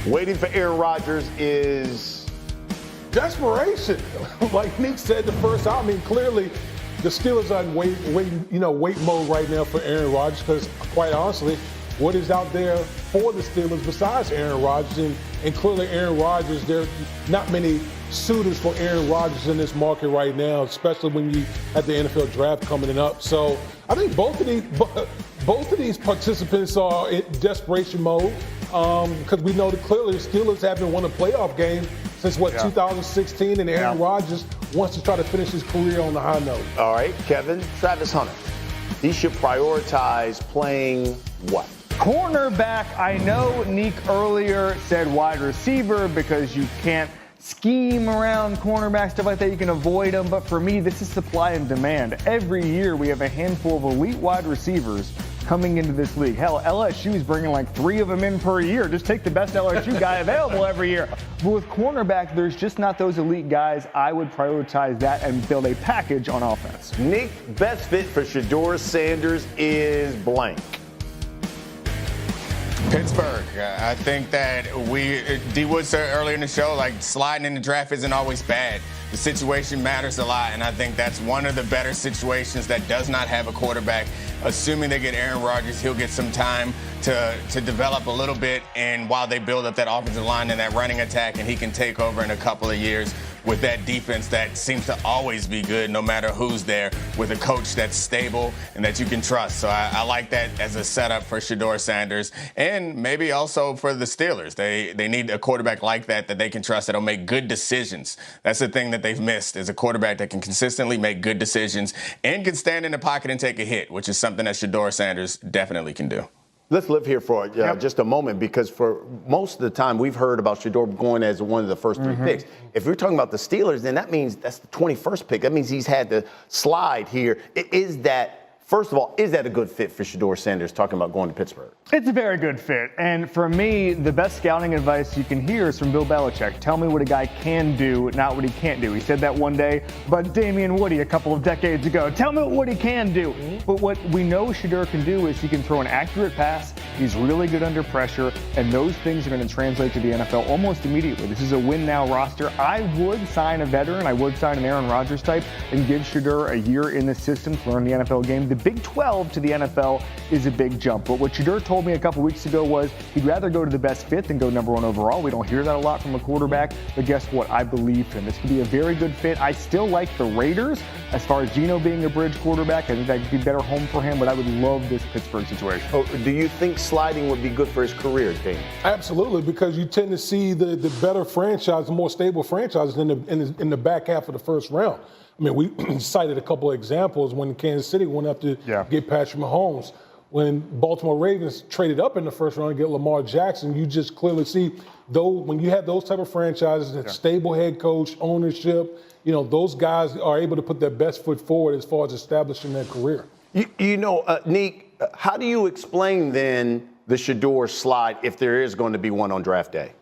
Waiting for Aaron Rodgers is desperation. Like Nick said the first out, I mean, clearly the Steelers are in wait mode right now for Aaron Rodgers because, quite honestly, what is out there for the Steelers besides Aaron Rodgers? And clearly Aaron Rodgers, there are not many suitors for Aaron Rodgers in this market right now, especially when you have the NFL draft coming up. So I think both of these participants are in desperation mode because we know that clearly the Steelers haven't won a playoff game since 2016, and Aaron Rodgers wants to try to finish his career on the high note. All right, Kevin, Travis Hunter. He should prioritize playing what? Cornerback. I know Neek earlier said wide receiver because you can't scheme around cornerback, stuff like that. You can avoid them. But for me, this is supply and demand. Every year we have a handful of elite wide receivers coming into this league. Hell, LSU is bringing like 3 of them in per year. Just take the best LSU guy available every year. But with cornerback, there's just not those elite guys. I would prioritize that and build a package on offense. Nick, best fit for Shedeur Sanders is blank. Pittsburgh. I think that D. Wood said earlier in the show, like sliding in the draft isn't always bad. The situation matters a lot, and I think that's one of the better situations that does not have a quarterback. Assuming they get Aaron Rodgers, he'll get some time to develop a little bit, and while they build up that offensive line and that running attack, and he can take over in a couple of years with that defense that seems to always be good no matter who's there, with a coach that's stable and that you can trust. So I like that as a setup for Shedeur Sanders, and maybe also for the Steelers. They need a quarterback like that they can trust, that'll make good decisions. That's the thing that they've missed, is a quarterback that can consistently make good decisions and can stand in the pocket and take a hit, which is something that Shedeur Sanders definitely can do. Let's live here for just a moment, because for most of the time we've heard about Shedeur going as one of the first 3 picks. If we're talking about the Steelers, then that means that's the 21st pick. That means he's had to slide here. First of all, is that a good fit for Shedeur Sanders, talking about going to Pittsburgh? It's a very good fit. And for me, the best scouting advice you can hear is from Bill Belichick. Tell me what a guy can do, not what he can't do. He said that one day about Damian Woody a couple of decades ago. Tell me what he can do. But what we know Shedeur can do is he can throw an accurate pass. He's really good under pressure. And those things are going to translate to the NFL almost immediately. This is a win-now roster. I would sign a veteran. I would sign an Aaron Rodgers type and give Shedeur a year in the system to learn the NFL game. The Big 12 to the NFL is a big jump. But what Shedeur told me a couple weeks ago was he'd rather go to the best fit than go number 1 overall. We don't hear that a lot from a quarterback, but guess what? I believe him. This could be a very good fit. I still like the Raiders as far as Geno being a bridge quarterback. I think that could be a better home for him, but I would love this Pittsburgh situation. Oh, do you think sliding would be good for his career, Dane? Absolutely, because you tend to see the better franchise, the more stable franchises in the back half of the first round. I mean, we cited a couple of examples when Kansas City went up to get Patrick Mahomes. When Baltimore Ravens traded up in the first round to get Lamar Jackson, you just clearly see, though, when you have those type of franchises, that stable head coach, ownership, those guys are able to put their best foot forward as far as establishing their career. Nick, how do you explain then the Shedeur slide if there is going to be one on draft day?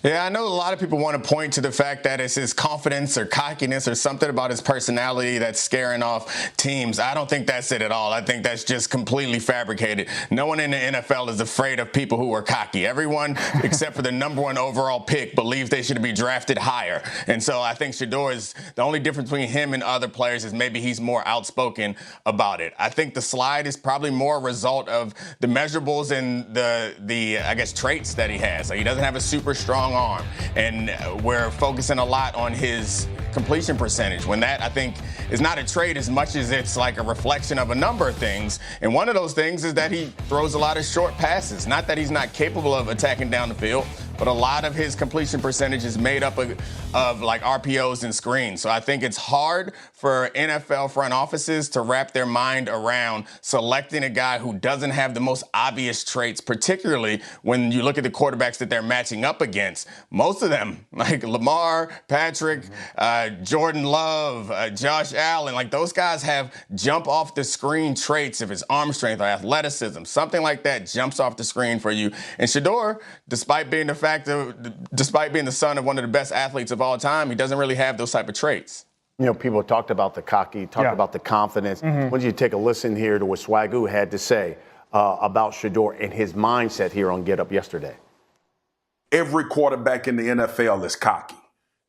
Yeah, I know a lot of people want to point to the fact that it's his confidence or cockiness or something about his personality that's scaring off teams. I don't think that's it at all. I think that's just completely fabricated. No one in the NFL is afraid of people who are cocky. Everyone, except for the number 1 overall pick, believes they should be drafted higher. And so I think Shedeur is the only difference between him and other players is maybe he's more outspoken about it. I think the slide is probably more a result of the measurables and the I guess, traits that he has. Like, he doesn't have a super strong arm, and we're focusing a lot on his completion percentage, when that, I think, is not a trait as much as it's like a reflection of a number of things. And one of those things is that he throws a lot of short passes. Not that he's not capable of attacking down the field, but a lot of his completion percentage is made up of like RPOs and screens. So I think it's hard for NFL front offices to wrap their mind around selecting a guy who doesn't have the most obvious traits, particularly when you look at the quarterbacks that they're matching up against. Most of them, like Lamar, Patrick, Jordan Love, Josh Allen, like those guys have jump off the screen traits. If it's arm strength or athleticism, something like that jumps off the screen for you. And Shedeur, despite being the son of one of the best athletes of all time, he doesn't really have those type of traits. People talked about the cocky, talked about the confidence. When you take a listen here to what Swagoo had to say about Shedeur and his mindset here on Get Up yesterday. Every quarterback in the NFL is cocky.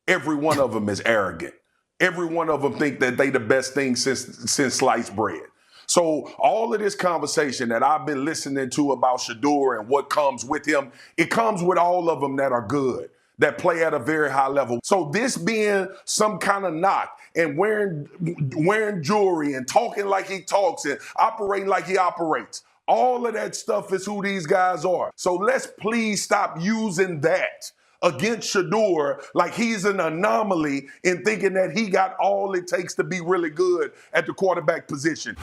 Every one of them is arrogant. Every one of them think that they the best thing since sliced bread. So all of this conversation that I've been listening to about Shedeur and what comes with him, it comes with all of them that are good, that play at a very high level. So this being some kind of knock and wearing jewelry and talking like he talks and operating like he operates, all of that stuff is who these guys are. So let's please stop using that against Shedeur like he's an anomaly in thinking that he got all it takes to be really good at the quarterback position.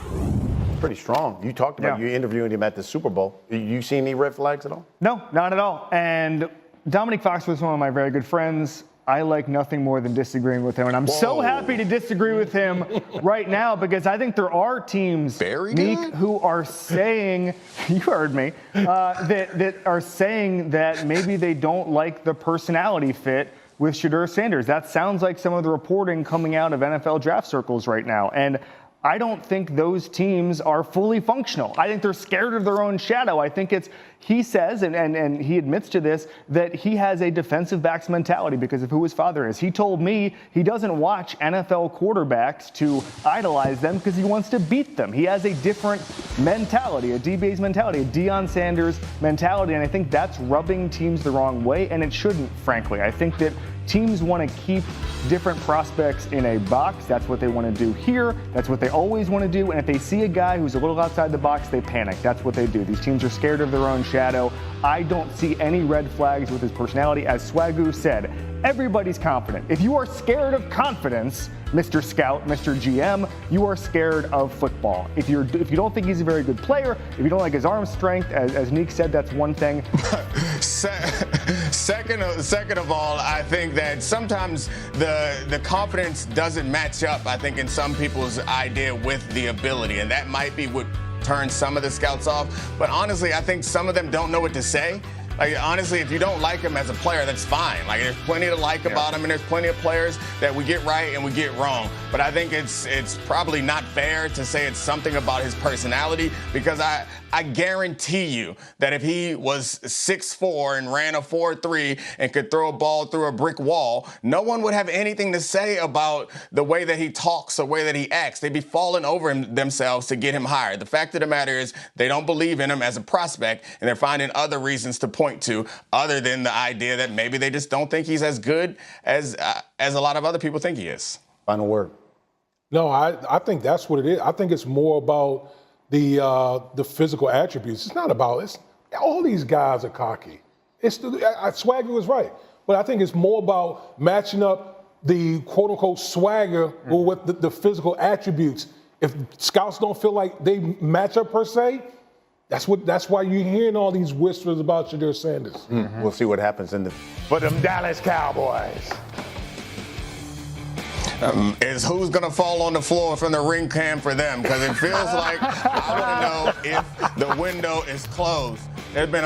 Pretty strong. You talked about you interviewing him at the Super Bowl. You seen any red flags at all? No, not at all. And Dominique Fox was one of my very good friends. I like nothing more than disagreeing with him. And I'm so happy to disagree with him right now because I think there are teams, Meek, who are saying, you heard me, that are saying that maybe they don't like the personality fit with Shedeur Sanders. That sounds like some of the reporting coming out of NFL draft circles right now. And I don't think those teams are fully functional. I think they're scared of their own shadow. I think he says, and he admits to this, that he has a defensive backs mentality because of who his father is. He told me he doesn't watch NFL quarterbacks to idolize them because he wants to beat them. He has a different mentality, a DBA's mentality, a Deion Sanders mentality, and I think that's rubbing teams the wrong way, and it shouldn't, frankly. I think that teams want to keep different prospects in a box. That's what they want to do here. That's what they always want to do. And if they see a guy who's a little outside the box, they panic. That's what they do. These teams are scared of their own shadow. I don't see any red flags with his personality. As Swagoo said, everybody's confident. If you are scared of confidence, Mr. Scout, Mr. GM, you are scared of football. If you don't think he's a very good player, if you don't like his arm strength, as Neek said, that's one thing. Second of all, I think that sometimes the confidence doesn't match up, I think, in some people's idea with the ability, and that might be what turns some of the scouts off. But honestly, I think some of them don't know what to say. Like, honestly, if you don't like him as a player, that's fine. Like, there's plenty to like about him, and there's plenty of players that we get right and we get wrong. But I think it's probably not fair to say it's something about his personality, because I guarantee you that if he was 6'4" and ran a 4.3 and could throw a ball through a brick wall, no one would have anything to say about the way that he talks, the way that he acts. They'd be falling over themselves to get him hired. The fact of the matter is they don't believe in him as a prospect, and they're finding other reasons to point to other than the idea that maybe they just don't think he's as good as a lot of other people think he is. Final word. No, I think that's what it is. I think it's more about the physical attributes. It's not about all these guys are cocky. Swagger was right, but I think it's more about matching up the quote unquote swagger with the physical attributes. If scouts don't feel like they match up per se, that's why you're hearing all these whispers about Shedeur Sanders. We'll see what happens for them Dallas Cowboys. Is who's going to fall on the floor from the ring cam for them, because it feels like I want to know if the window is closed. There's been